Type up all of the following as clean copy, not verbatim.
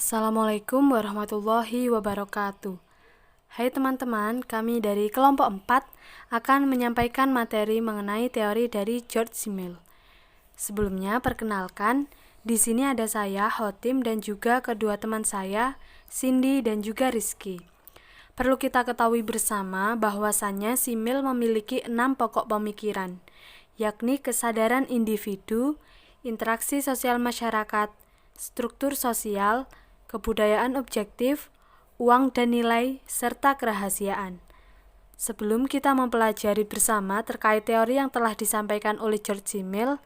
Assalamualaikum warahmatullahi wabarakatuh. Hai teman-teman, kami dari kelompok 4 akan menyampaikan materi mengenai teori dari George Simmel. Sebelumnya, perkenalkan, di sini ada saya, Hotim, dan juga kedua teman saya, Cindy dan juga Rizky. Perlu kita ketahui bersama bahwasannya Simmel memiliki 6 pokok pemikiran, yakni kesadaran individu, interaksi sosial masyarakat, struktur sosial, kebudayaan objektif, uang dan nilai, serta kerahasiaan. Sebelum kita mempelajari bersama terkait teori yang telah disampaikan oleh George Simmel,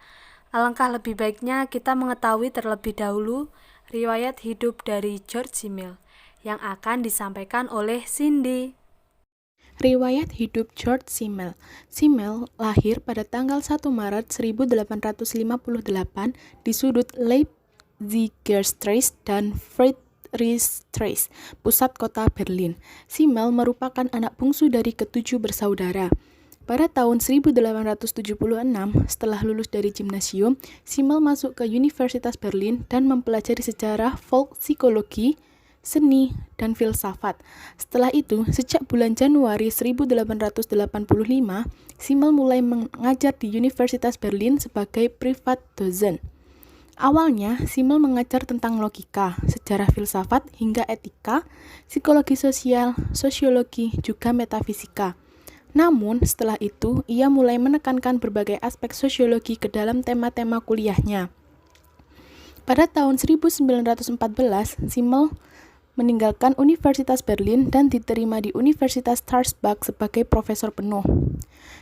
alangkah lebih baiknya kita mengetahui terlebih dahulu riwayat hidup dari George Simmel yang akan disampaikan oleh Cindy. Riwayat hidup George Simmel. Simmel lahir pada tanggal 1 Maret 1858 di sudut Leipzigerstraße dan Friedrichstraße, pusat kota Berlin. Simmel merupakan anak bungsu dari ketujuh bersaudara. Pada tahun 1876, setelah lulus dari gimnasium, Simmel masuk ke Universitas Berlin dan mempelajari sejarah, folk, psikologi, seni, dan filsafat. Setelah itu, sejak bulan Januari 1885, Simmel mulai mengajar di Universitas Berlin sebagai Privatdozent. Awalnya, Simmel mengajar tentang logika, sejarah filsafat, hingga etika, psikologi sosial, sosiologi, juga metafisika. Namun, setelah itu, ia mulai menekankan berbagai aspek sosiologi ke dalam tema-tema kuliahnya. Pada tahun 1914, Simmel meninggalkan Universitas Berlin dan diterima di Universitas Strasbourg sebagai profesor penuh.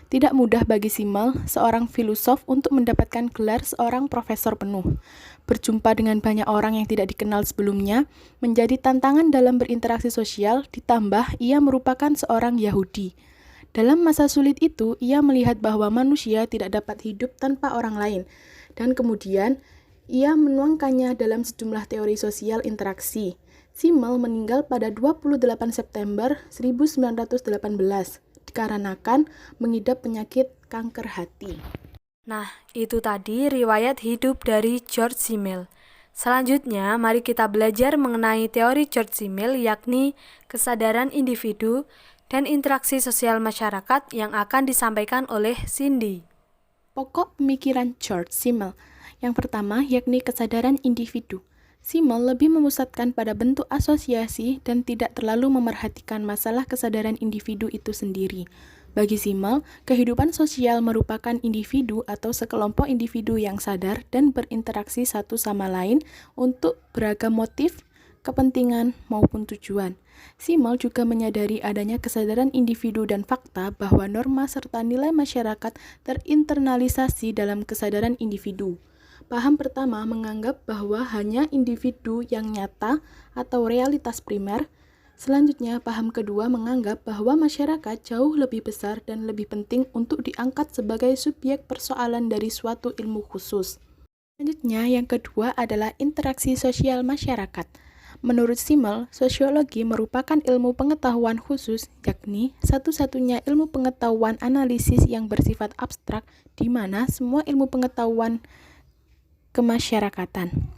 Tidak mudah bagi Simmel, seorang filosof, untuk mendapatkan gelar seorang profesor penuh. Berjumpa dengan banyak orang yang tidak dikenal sebelumnya menjadi tantangan dalam berinteraksi sosial, ditambah ia merupakan seorang Yahudi. Dalam masa sulit itu, ia melihat bahwa manusia tidak dapat hidup tanpa orang lain, dan kemudian ia menuangkannya dalam sejumlah teori sosial interaksi. Simmel meninggal pada 28 September 1918 dikarenakan mengidap penyakit kanker hati. Nah, itu tadi riwayat hidup dari George Simmel. Selanjutnya, mari kita belajar mengenai teori George Simmel, yakni kesadaran individu dan interaksi sosial masyarakat yang akan disampaikan oleh Cindy. Pokok pemikiran George Simmel. Yang pertama, yakni kesadaran individu. Simmel lebih memusatkan pada bentuk asosiasi dan tidak terlalu memerhatikan masalah kesadaran individu itu sendiri. Bagi Simmel, kehidupan sosial merupakan individu atau sekelompok individu yang sadar dan berinteraksi satu sama lain untuk beragam motif, kepentingan, maupun tujuan. Simmel juga menyadari adanya kesadaran individu dan fakta bahwa norma serta nilai masyarakat terinternalisasi dalam kesadaran individu. Paham pertama menganggap bahwa hanya individu yang nyata atau realitas primer. Selanjutnya, paham kedua menganggap bahwa masyarakat jauh lebih besar dan lebih penting untuk diangkat sebagai subjek persoalan dari suatu ilmu khusus. Selanjutnya, yang kedua adalah interaksi sosial masyarakat. Menurut Simmel, sosiologi merupakan ilmu pengetahuan khusus, yakni satu-satunya ilmu pengetahuan analisis yang bersifat abstrak, di mana semua ilmu pengetahuan kemasyarakatan.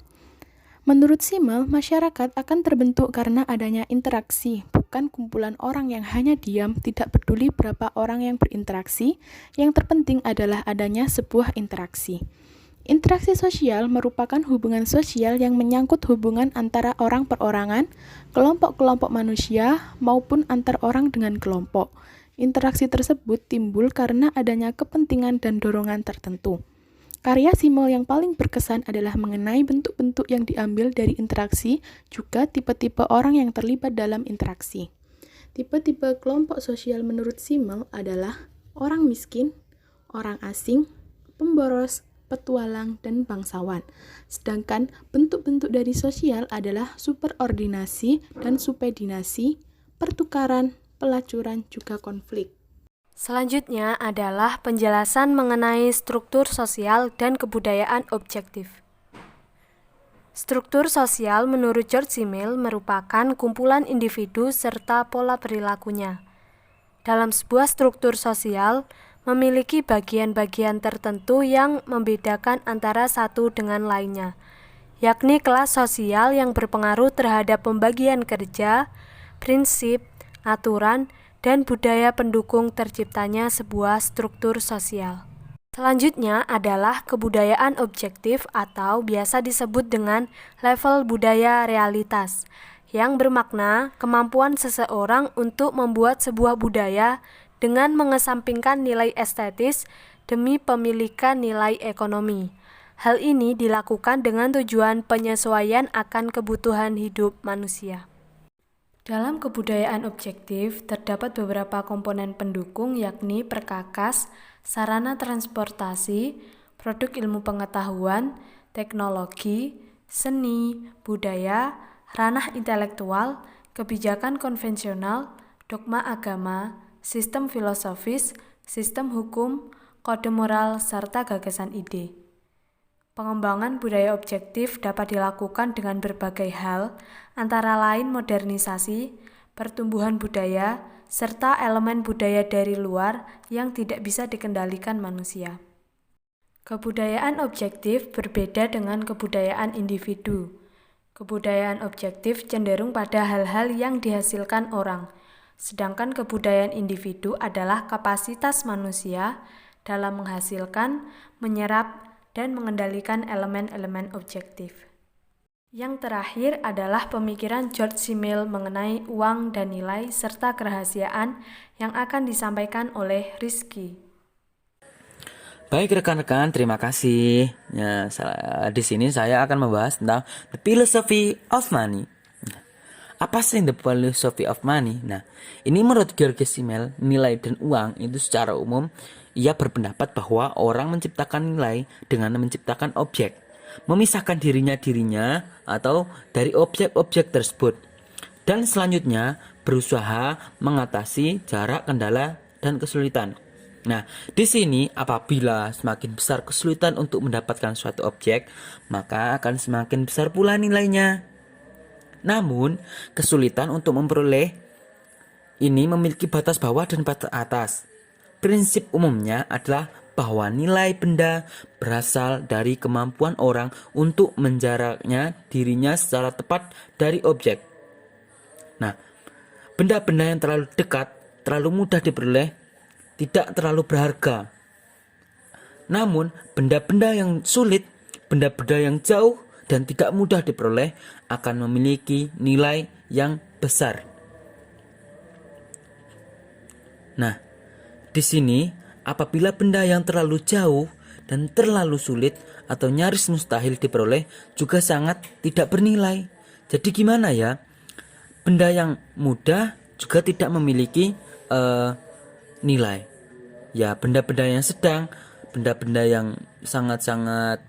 Menurut Simmel, masyarakat akan terbentuk karena adanya interaksi, bukan kumpulan orang yang hanya diam, tidak peduli berapa orang yang berinteraksi. Yang terpenting adalah adanya sebuah interaksi. Interaksi sosial merupakan hubungan sosial yang menyangkut hubungan antara orang perorangan, kelompok-kelompok manusia, maupun antar orang dengan kelompok. Interaksi tersebut timbul karena adanya kepentingan dan dorongan tertentu. Karya Simmel yang paling berkesan adalah mengenai bentuk-bentuk yang diambil dari interaksi, juga tipe-tipe orang yang terlibat dalam interaksi. Tipe-tipe kelompok sosial menurut Simmel adalah orang miskin, orang asing, pemboros, petualang, dan bangsawan. Sedangkan bentuk-bentuk dari sosial adalah superordinasi dan subordinasi, pertukaran, pelacuran, juga konflik. Selanjutnya adalah penjelasan mengenai struktur sosial dan kebudayaan objektif. Struktur sosial menurut George Simmel merupakan kumpulan individu serta pola perilakunya. Dalam sebuah struktur sosial, memiliki bagian-bagian tertentu yang membedakan antara satu dengan lainnya, yakni kelas sosial yang berpengaruh terhadap pembagian kerja, prinsip, aturan, dan budaya pendukung terciptanya sebuah struktur sosial. Selanjutnya adalah kebudayaan objektif atau biasa disebut dengan level budaya realitas, yang bermakna kemampuan seseorang untuk membuat sebuah budaya dengan mengesampingkan nilai estetis demi pemilikan nilai ekonomi. Hal ini dilakukan dengan tujuan penyesuaian akan kebutuhan hidup manusia. Dalam kebudayaan objektif, terdapat beberapa komponen pendukung yakni perkakas, sarana transportasi, produk ilmu pengetahuan, teknologi, seni, budaya, ranah intelektual, kebijakan konvensional, dogma agama, sistem filosofis, sistem hukum, kode moral, serta gagasan ide. Pengembangan budaya objektif dapat dilakukan dengan berbagai hal, antara lain modernisasi, pertumbuhan budaya, serta elemen budaya dari luar yang tidak bisa dikendalikan manusia. Kebudayaan objektif berbeda dengan kebudayaan individu. Kebudayaan objektif cenderung pada hal-hal yang dihasilkan orang, sedangkan kebudayaan individu adalah kapasitas manusia dalam menghasilkan, menyerap, dan mengendalikan elemen-elemen objektif. Yang terakhir adalah pemikiran George Simmel mengenai uang dan nilai serta kerahasiaan yang akan disampaikan oleh Rizky. Baik rekan-rekan, terima kasih. Di sini saya akan membahas tentang the philosophy of money. Apa sih the philosophy of money? Nah, ini menurut George Simmel, nilai dan uang itu secara umum ia berpendapat bahwa orang menciptakan nilai dengan menciptakan objek, memisahkan dirinya atau dari objek-objek tersebut, dan selanjutnya berusaha mengatasi jarak, kendala, dan kesulitan. Nah, di sini apabila semakin besar kesulitan untuk mendapatkan suatu objek, maka akan semakin besar pula nilainya. Namun, kesulitan untuk memperoleh ini memiliki batas bawah dan batas atas. Prinsip umumnya adalah bahwa nilai benda berasal dari kemampuan orang untuk menjaraknya dirinya secara tepat dari objek. Nah, benda-benda yang terlalu dekat, terlalu mudah diperoleh, tidak terlalu berharga. Namun, benda-benda yang sulit, benda-benda yang jauh dan tidak mudah diperoleh akan memiliki nilai yang besar. Nah, di sini apabila benda yang terlalu jauh dan terlalu sulit atau nyaris mustahil diperoleh juga sangat tidak bernilai. Jadi gimana ya? Benda yang mudah juga tidak memiliki nilai. Ya, benda-benda yang sedang, benda-benda yang sangat-sangat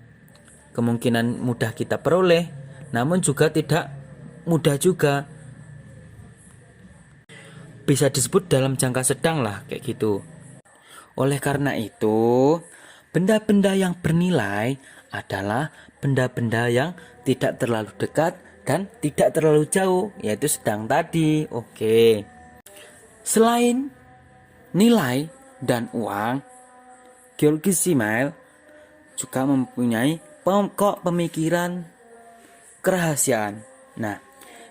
kemungkinan mudah kita peroleh, namun juga tidak mudah juga. Bisa disebut dalam jangka sedang lah, kayak gitu. Oleh karena itu, benda-benda yang bernilai adalah benda-benda yang tidak terlalu dekat dan tidak terlalu jauh, yaitu sedang tadi. Oke. Selain nilai dan uang, George Simmel juga mempunyai pokok pemikiran kerahasiaan. Nah,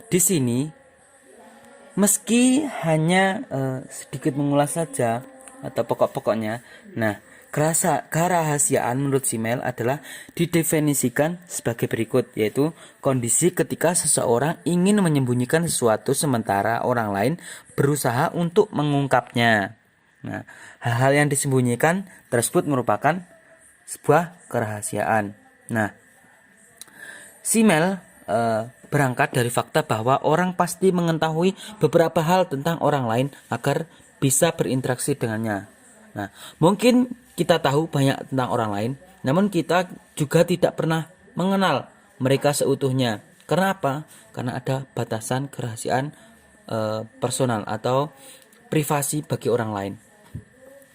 di sini meski hanya sedikit mengulas saja atau pokok-pokoknya. Nah, kerahasiaan menurut Simmel adalah didefinisikan sebagai berikut, yaitu kondisi ketika seseorang ingin menyembunyikan sesuatu sementara orang lain berusaha untuk mengungkapnya. Nah, hal-hal yang disembunyikan tersebut merupakan sebuah kerahasiaan. Nah, Simmel berangkat dari fakta bahwa orang pasti mengetahui beberapa hal tentang orang lain agar bisa berinteraksi dengannya. Nah, mungkin kita tahu banyak tentang orang lain, namun kita juga tidak pernah mengenal mereka seutuhnya. Karena apa? Karena ada batasan kerahasiaan personal atau privasi bagi orang lain.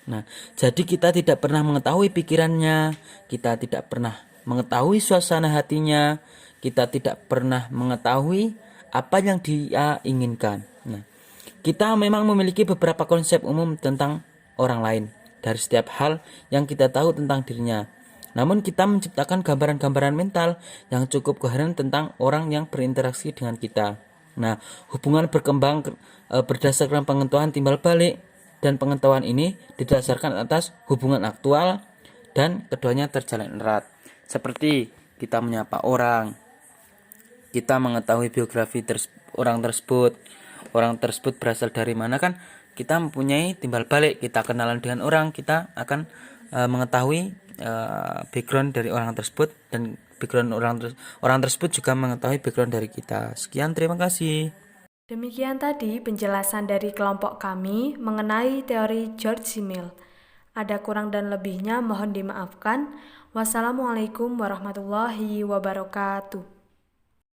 Nah, jadi kita tidak pernah mengetahui pikirannya, kita tidak pernah mengetahui suasana hatinya, kita tidak pernah mengetahui apa yang dia inginkan. Nah, kita memang memiliki beberapa konsep umum tentang orang lain dari setiap hal yang kita tahu tentang dirinya. Namun kita menciptakan gambaran-gambaran mental yang cukup koheren tentang orang yang berinteraksi dengan kita. Nah, hubungan berkembang berdasarkan pengetahuan timbal balik, dan pengetahuan ini didasarkan atas hubungan aktual dan keduanya terjalin erat. Seperti kita menyapa orang, kita mengetahui biografi orang tersebut berasal dari mana, kan kita mempunyai timbal balik. Kita kenalan dengan orang, kita akan mengetahui background dari orang tersebut, dan background orang tersebut juga mengetahui background dari kita. Sekian, terima kasih. Demikian tadi penjelasan dari kelompok kami mengenai teori George Simmel. Ada kurang dan lebihnya mohon dimaafkan. Wassalamualaikum warahmatullahi wabarakatuh.